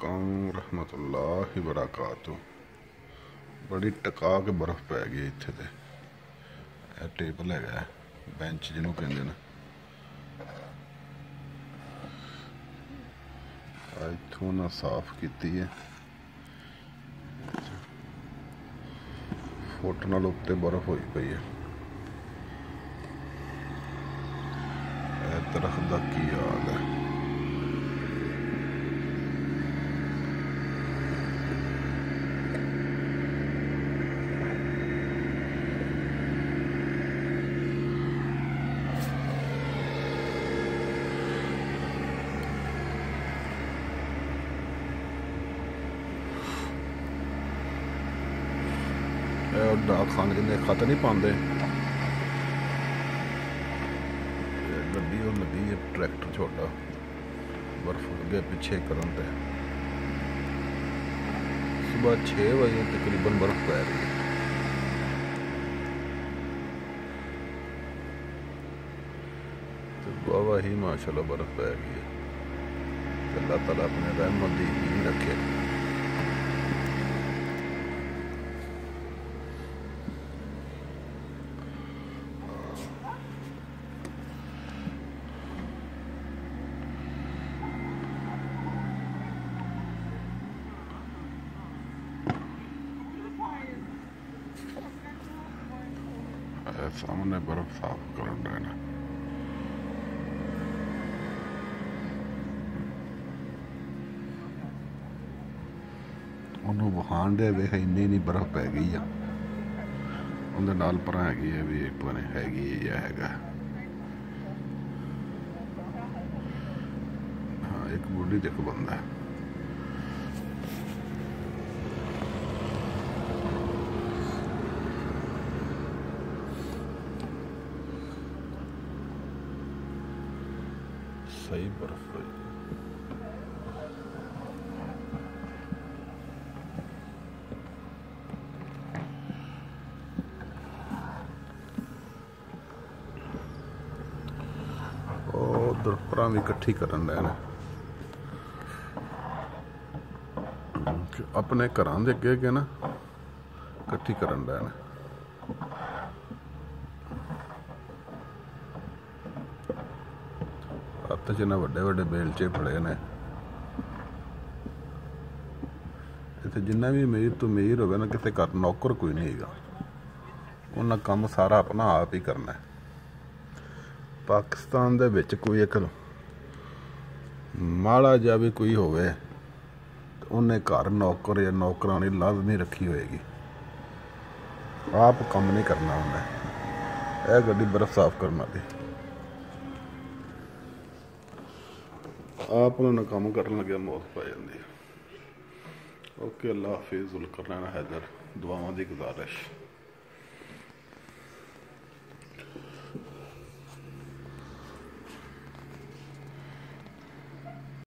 वालेकुम रहमतुल्लाहि वबरकातुह। बड़ी टका के बर्फ पै गई इत्थे ते। टेबल है बेंच जिन्हों कहते हैं। इत्थों ना साफ की है, फुट नाल उत्ते बर्फ हुई पई है। दरख्त का की हाल है। डाक खान के खत नहीं पाते, गड्डी और लगी है ट्रैक्टर छोटा बर्फ अगे पिछे करन ते। सुबह 6 बजे तकरीबन बर्फ पै रही है। तो वाह ही माशाल्लाह बर्फ पै गई है। अल्लाह ताला अपने रहमत दी यकीन रखे। सामने बर्फ साफ कर देना। उन्होंने वहान दे वेख इन्नी नहीं बर्फ पै गई है। उनके नाल पर हैगी है भी पता नहीं हैगी या हैगा। हाँ एक बुढ़ी ते एक बंदा है। सही बर्फ पई। उधर पर भी इकट्ठी करन लैन अपने घर के अगे अगे ना इकट्ठी करन लैन। हत्थ च वड्डे वड्डे बेलचे फड़े ने। इत्थे जिन्ना भी अमीर तो अमीर होवे ना, किसी घर नौकर कोई नहीं हैगा। उन्हें काम सारा अपना आप ही करना है। पाकिस्तान दे विच कोई एक माड़ा जा भी कोई होवे तो उन्हें घर नौकर या नौकरानी लाजमी रखी होएगी। आप काम नहीं करना उन्हें। यह गड्डी बर्फ साफ करने वाली आप उन्होंने काम करन लगे मौत पै जाती है। ओके अल्लाह हाफिज़। जुल्करनैन हैदर, दुआवां दी गुजारिश।